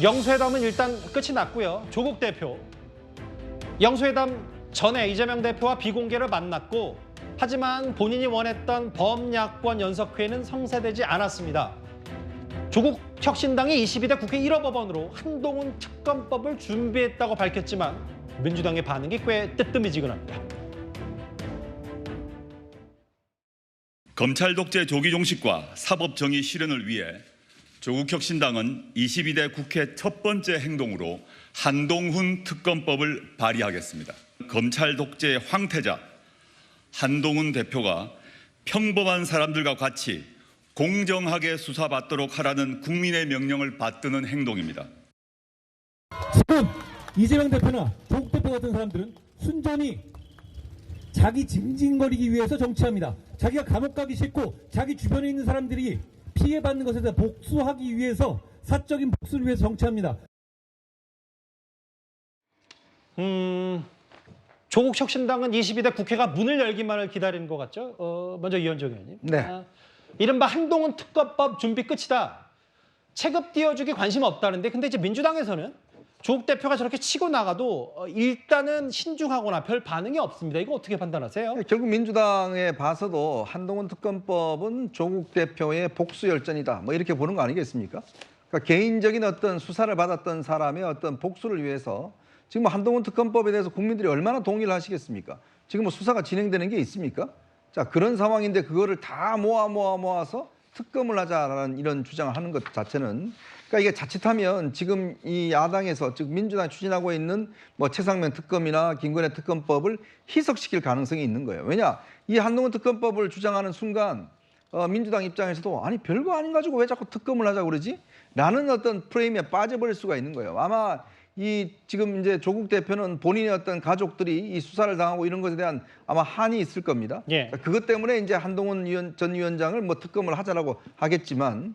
영수회담은 일단 끝이 났고요. 조국 대표, 영수회담 전에 이재명 대표와 비공개로 만났고 하지만 본인이 원했던 범야권 연석회는 성사되지 않았습니다. 조국 혁신당이 22대 국회 1호 법안으로 한동훈 특검법을 준비했다고 밝혔지만 민주당의 반응이 꽤 뜨뜻미지근합니다. 검찰 독재 조기 종식과 사법 정의 실현을 위해 조국 혁신당은 22대 국회 첫 번째 행동으로 한동훈 특검법을 발의하겠습니다. 검찰 독재의 황태자 한동훈 대표가 평범한 사람들과 같이 공정하게 수사받도록 하라는 국민의 명령을 받드는 행동입니다. 지금 이재명 대표나 조국 대표 같은 사람들은 순전히 자기 징징거리기 위해서 정치합니다. 자기가 감옥 가기 싫고 자기 주변에 있는 사람들이 피해받는 것에 대해 복수하기 위해서 사적인 복수를 위해서 정치합니다. 조국 혁신당은 22대 국회가 문을 열기만을 기다리는 것 같죠? 먼저 이현정 의원님. 네. 이른바 한동훈 특검법 준비 끝이다. 체급 띄워주기 관심 없다는데 근데 이제 민주당에서는 조국 대표가 저렇게 치고 나가도 일단은 신중하거나 별 반응이 없습니다. 이거 어떻게 판단하세요? 결국 민주당에 봐서도 한동훈 특검법은 조국 대표의 복수 열전이다. 뭐 이렇게 보는 거 아니겠습니까? 그러니까 개인적인 어떤 수사를 받았던 사람의 어떤 복수를 위해서 지금 한동훈 특검법에 대해서 국민들이 얼마나 동의를 하시겠습니까? 지금 뭐 수사가 진행되는 게 있습니까? 자, 그런 상황인데 그거를 다 모아서 특검을 하자라는 이런 주장을 하는 것 자체는 그러니까 이게 자칫하면 지금 이 야당에서 즉 민주당이 추진하고 있는 뭐 최상면 특검이나 김건희 특검법을 희석시킬 가능성이 있는 거예요. 왜냐? 이 한동훈 특검법을 주장하는 순간 민주당 입장에서도 아니 별거 아닌 가지고 왜 자꾸 특검을 하자고 그러지? 라는 어떤 프레임에 빠져버릴 수가 있는 거예요. 아마 이 지금 이제 조국 대표는 본인의 어떤 가족들이 이 수사를 당하고 이런 것에 대한 아마 한이 있을 겁니다. 예. 그것 때문에 이제 한동훈 전 위원장을 뭐 특검을 하자라고 하겠지만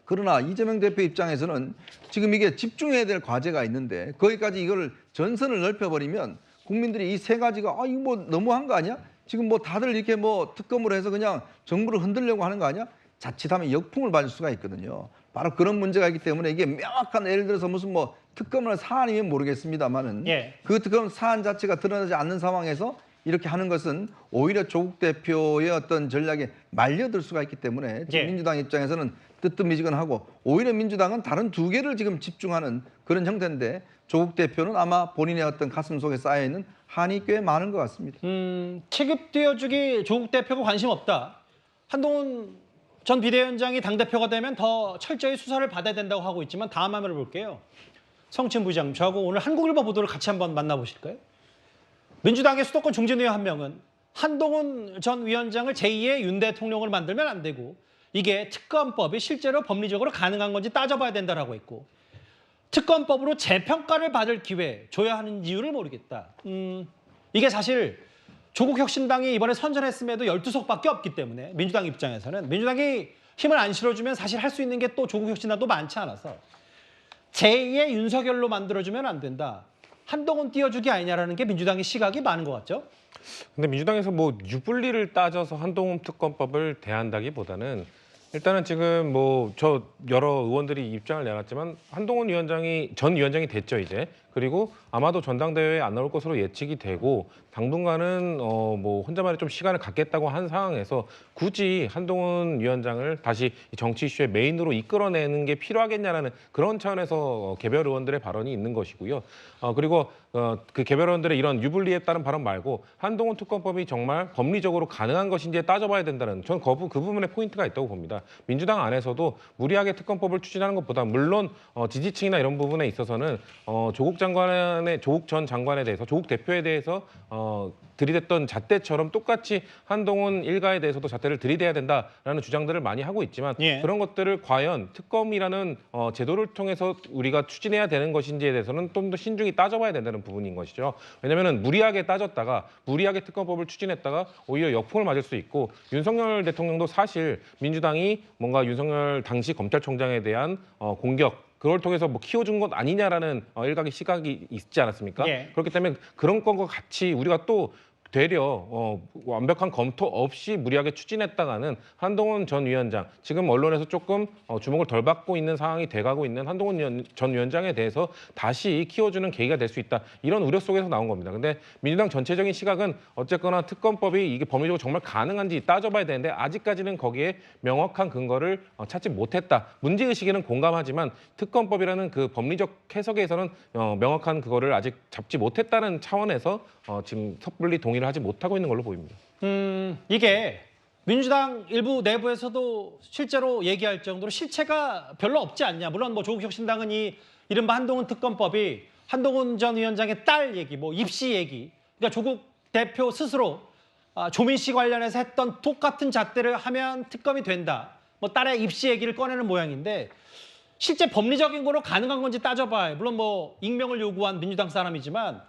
그러나 이재명 대표 입장에서는 지금 이게 집중해야 될 과제가 있는데 거기까지 이걸 전선을 넓혀버리면 국민들이 이 세 가지가 이거 뭐 너무한 거 아니야? 지금 뭐 다들 이렇게 뭐 특검으로 해서 그냥 정부를 흔들려고 하는 거 아니야? 자칫하면 역풍을 맞을 수가 있거든요. 바로 그런 문제가 있기 때문에 이게 명확한 예를 들어서 무슨 뭐 특검을 사안이면 모르겠습니다만은 예. 그 특검 사안 자체가 드러나지 않는 상황에서 이렇게 하는 것은 오히려 조국 대표의 어떤 전략에 말려들 수가 있기 때문에 지금 예. 민주당 입장에서는 뜨뜻미지근하고 오히려 민주당은 다른 두 개를 지금 집중하는 그런 형태인데 조국 대표는 아마 본인의 어떤 가슴 속에 쌓여있는 한이 꽤 많은 것 같습니다. 체급 띄워주기 조국 대표가 관심 없다. 한동훈 전 비대위원장이 당대표가 되면 더 철저히 수사를 받아야 된다고 하고 있지만 다음 화면을 볼게요. 성춘 부장님, 저하고 오늘 한국일보 보도를 같이 한번 만나보실까요? 민주당의 수도권 중진의원 한 명은 한동훈 전 위원장을 제2의 윤 대통령을 만들면 안 되고 이게 특검법이 실제로 법리적으로 가능한 건지 따져봐야 된다라고 했고 특검법으로 재평가를 받을 기회 줘야 하는 이유를 모르겠다. 이게 사실 조국 혁신당이 이번에 선전했음에도 12석밖에 없기 때문에 민주당 입장에서는 민주당이 힘을 안 실어주면 사실 할 수 있는 게 또 조국 혁신당도 많지 않아서 제2의 윤석열로 만들어주면 안 된다. 한동훈 띄워주기 아니냐라는 게 민주당의 시각이 많은 것 같죠? 근데 민주당에서 뭐 유불리를 따져서 한동훈 특검법을 대한다기보다는 일단은 지금 뭐 저 여러 의원들이 입장을 내놨지만 한동훈 전 위원장이 됐죠 이제. 그리고 아마도 전당대회에 안 나올 것으로 예측이 되고 당분간은 뭐 혼자만의 좀 시간을 갖겠다고 한 상황에서 굳이 한동훈 위원장을 다시 정치 이슈의 메인으로 이끌어내는 게 필요하겠냐라는 그런 차원에서 개별 의원들의 발언이 있는 것이고요. 그리고 그 개별 의원들의 이런 유불리에 따른 발언 말고 한동훈 특검법이 정말 법리적으로 가능한 것인지에 따져봐야 된다는 전 그 부분에 포인트가 있다고 봅니다. 민주당 안에서도 무리하게 특검법을 추진하는 것보다 물론 지지층이나 이런 부분에 있어서는 조국 전 장관에 대해서 조국 대표에 대해서 들이댔던 잣대처럼 똑같이 한동훈 일가에 대해서도 잣대를 들이대야 된다라는 주장들을 많이 하고 있지만 예. 그런 것들을 과연 특검이라는 제도를 통해서 우리가 추진해야 되는 것인지에 대해서는 좀 더 신중히 따져봐야 된다는 부분인 것이죠. 왜냐하면 무리하게 따졌다가 무리하게 특검법을 추진했다가 오히려 역풍을 맞을 수 있고 윤석열 대통령도 사실 민주당이 뭔가 윤석열 당시 검찰총장에 대한 공격 그걸 통해서 뭐 키워준 것 아니냐라는 일각의 시각이 있지 않았습니까? 예. 그렇기 때문에 그런 것과 같이 우리가 또 되려 완벽한 검토 없이 무리하게 추진했다가는 한동훈 전 위원장, 지금 언론에서 조금 주목을 덜 받고 있는 상황이 돼가고 있는 한동훈 전 위원장에 대해서 다시 키워주는 계기가 될 수 있다. 이런 우려 속에서 나온 겁니다. 근데 민주당 전체적인 시각은 어쨌거나 특검법이 이게 법리적으로 정말 가능한지 따져봐야 되는데 아직까지는 거기에 명확한 근거를 찾지 못했다. 문제의식에는 공감하지만 특검법이라는 그 법리적 해석에서는 명확한 그거를 아직 잡지 못했다는 차원에서 지금 섣불리 동의를 하지 못하고 있는 걸로 보입니다. 이게 민주당 일부 내부에서도 실제로 얘기할 정도로 실체가 별로 없지 않냐. 물론 뭐 조국 혁신당은 이 이른바 한동훈 특검법이 한동훈 전 위원장의 딸 얘기, 뭐 입시 얘기, 그러니까 조국 대표 스스로 조민 씨 관련해서 했던 똑같은 잣대를 하면 특검이 된다. 뭐 딸의 입시 얘기를 꺼내는 모양인데 실제 법리적인 거로 가능한 건지 따져봐요. 물론 뭐 익명을 요구한 민주당 사람이지만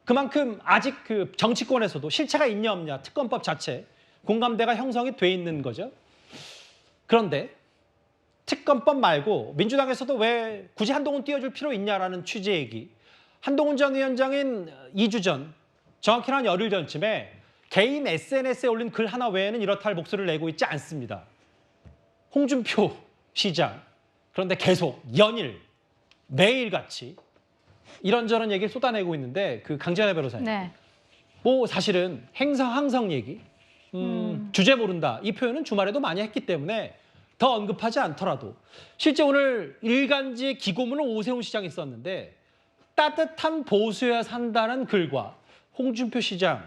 그만큼 아직 그 정치권에서도 실체가 있냐 없냐 특검법 자체 공감대가 형성이 돼 있는 거죠. 그런데 특검법 말고 민주당에서도 왜 굳이 한동훈 띄워줄 필요 있냐라는 취지의 얘기. 한동훈 전 위원장인 2주 전, 정확히는 한 열흘 전쯤에 개인 SNS에 올린 글 하나 외에는 이렇다 할 목소리를 내고 있지 않습니다. 홍준표 시장, 그런데 계속 연일 매일같이 이런저런 얘기를 쏟아내고 있는데 그 강재환 변호사님, 네. 뭐 사실은 행성항성 얘기, 주제 모른다 이 표현은 주말에도 많이 했기 때문에 더 언급하지 않더라도 실제 오늘 일간지 기고문을 오세훈 시장이 썼는데 따뜻한 보수여야 산다는 글과 홍준표 시장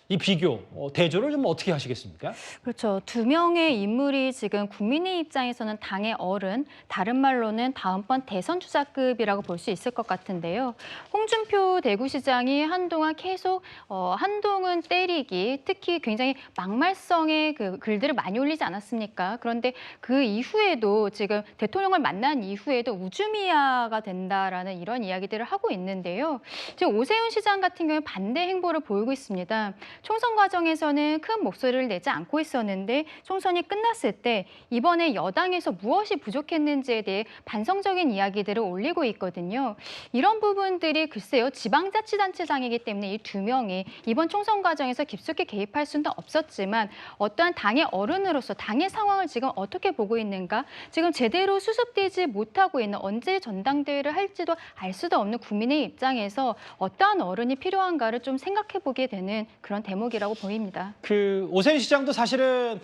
이 비교, 대조를 좀 어떻게 하시겠습니까? 그렇죠. 두 명의 인물이 지금 국민의 입장에서는 당의 어른, 다른 말로는 다음번 대선 주자급이라고 볼 수 있을 것 같은데요. 홍준표 대구시장이 한동안 계속 한동훈 때리기, 특히 굉장히 막말성의 그 글들을 많이 올리지 않았습니까? 그런데 그 이후에도 지금 대통령을 만난 이후에도 우주미아가 된다라는 이런 이야기들을 하고 있는데요. 지금 오세훈 시장 같은 경우에 반대 행보를 보이고 있습니다. 총선 과정에서는 큰 목소리를 내지 않고 있었는데 총선이 끝났을 때 이번에 여당에서 무엇이 부족했는지에 대해 반성적인 이야기들을 올리고 있거든요. 이런 부분들이 글쎄요. 지방자치단체장이기 때문에 이 두 명이 이번 총선 과정에서 깊숙이 개입할 수는 없었지만 어떠한 당의 어른으로서 당의 상황을 지금 어떻게 보고 있는가, 지금 제대로 수습되지 못하고 있는 언제 전당대회를 할지도 알 수도 없는 국민의 입장에서 어떠한 어른이 필요한가를 좀 생각해 보게 되는 그런 대목이라고 보입니다. 그 오세훈 시장도 사실은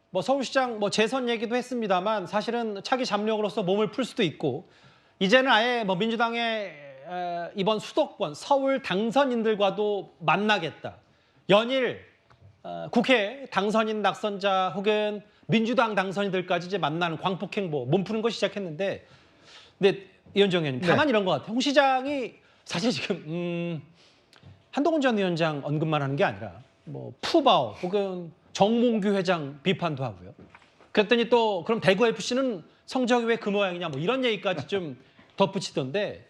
뭐 서울시장 뭐 재선 얘기도 했습니다만 사실은 차기 잠룡으로서 몸을 풀 수도 있고 이제는 아예 뭐 민주당의 이번 수도권 서울 당선인들과도 만나겠다. 연일 국회 당선인 낙선자 혹은 민주당 당선인들까지 이제 만나는 광폭행보 몸 푸는 거 시작했는데 근데 이현정 의원님 다만 이런 것 같아요. 홍 시장이 사실 지금 한동훈 전 위원장 언급만 하는 게 아니라 뭐 푸바오 혹은 정몽규 회장 비판도 하고요. 그랬더니 또 그럼 대구 FC는 성적이 왜 그 모양이냐 뭐 이런 얘기까지 좀 덧붙이던데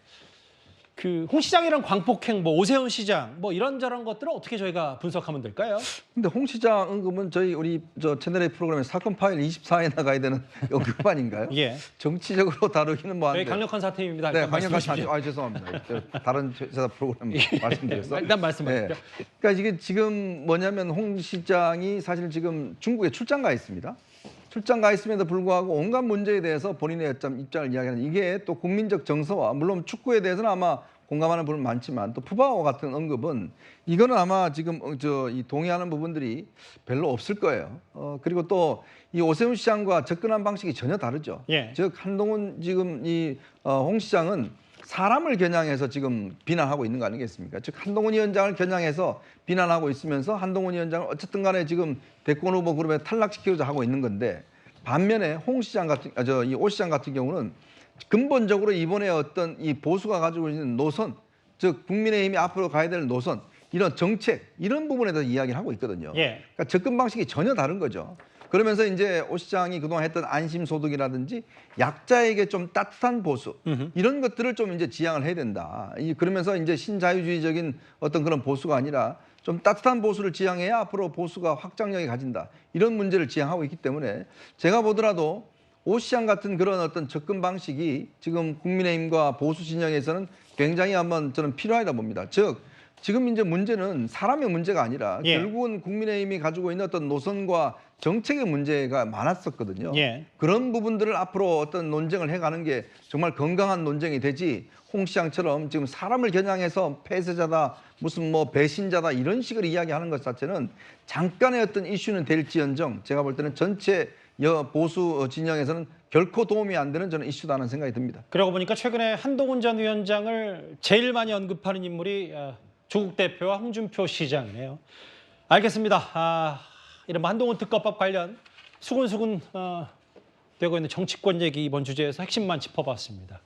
그 홍 시장이랑 광폭행보, 오세훈 시장 뭐 이런저런 것들을 어떻게 저희가 분석하면 될까요? 근데 홍 시장 언급은 우리 채널A 프로그램에 사건 파일 24에 나가야 되는 언급 아닌가요? 예. 정치적으로 다루기는 뭐 저희 한데. 강력한 사태입니다. 네, 일단 강력한 말씀하십시오. 사태. 죄송합니다. 다른 제사 프로그램 말씀드렸어. 일단 말씀하십시오. 네. 그러니까 이게 지금 뭐냐면 홍 시장이 사실 지금 중국에 출장 가 있습니다. 출장 가 있음에도 불구하고 온갖 문제에 대해서 본인의 입장을 이야기하는 이게 또 국민적 정서와 물론 축구에 대해서는 아마 공감하는 부분 많지만 또 푸바오 같은 언급은 이거는 아마 지금 이 동의하는 부분들이 별로 없을 거예요. 그리고 또 이 오세훈 시장과 접근한 방식이 전혀 다르죠. 예. 즉 한동훈 지금 이 홍 시장은 사람을 겨냥해서 지금 비난하고 있는 거 아니겠습니까? 즉 한동훈 위원장을 겨냥해서 비난하고 있으면서 한동훈 위원장을 어쨌든 간에 지금 대권 후보 그룹에 탈락시키려고 하고 있는 건데 반면에 홍 시장 같은 이 오 시장 같은 경우는 근본적으로 이번에 어떤 이 보수가 가지고 있는 노선, 즉 국민의힘이 앞으로 가야 될 노선, 이런 정책 이런 부분에 대해서 이야기를 하고 있거든요. 예. 그러니까 접근 방식이 전혀 다른 거죠. 그러면서 이제 오 시장이 그동안 했던 안심소득이라든지 약자에게 좀 따뜻한 보수 이런 것들을 좀 이제 지향을 해야 된다. 그러면서 이제 신자유주의적인 어떤 그런 보수가 아니라 좀 따뜻한 보수를 지향해야 앞으로 보수가 확장력이 가진다. 이런 문제를 지향하고 있기 때문에 제가 보더라도 오 시장 같은 그런 어떤 접근 방식이 지금 국민의힘과 보수 진영에서는 굉장히 한번 저는 필요하다 봅니다. 즉 지금 이제 문제는 사람의 문제가 아니라 예. 결국은 국민의힘이 가지고 있는 어떤 노선과 정책의 문제가 많았었거든요. 예. 그런 부분들을 앞으로 어떤 논쟁을 해가는 게 정말 건강한 논쟁이 되지, 홍 시장처럼 지금 사람을 겨냥해서 폐쇄자다, 무슨 뭐 배신자다 이런 식으로 이야기하는 것 자체는 잠깐의 어떤 이슈는 될지언정 제가 볼 때는 전체 보수 진영에서는 결코 도움이 안 되는 저는 이슈다는 생각이 듭니다. 그러고 보니까 최근에 한동훈 전 위원장을 제일 많이 언급하는 인물이 조국 대표와 홍준표 시장이네요. 알겠습니다. 이른바 한동훈 특검법 관련 수근수근 되고 있는 정치권 얘기 이번 주제에서 핵심만 짚어봤습니다.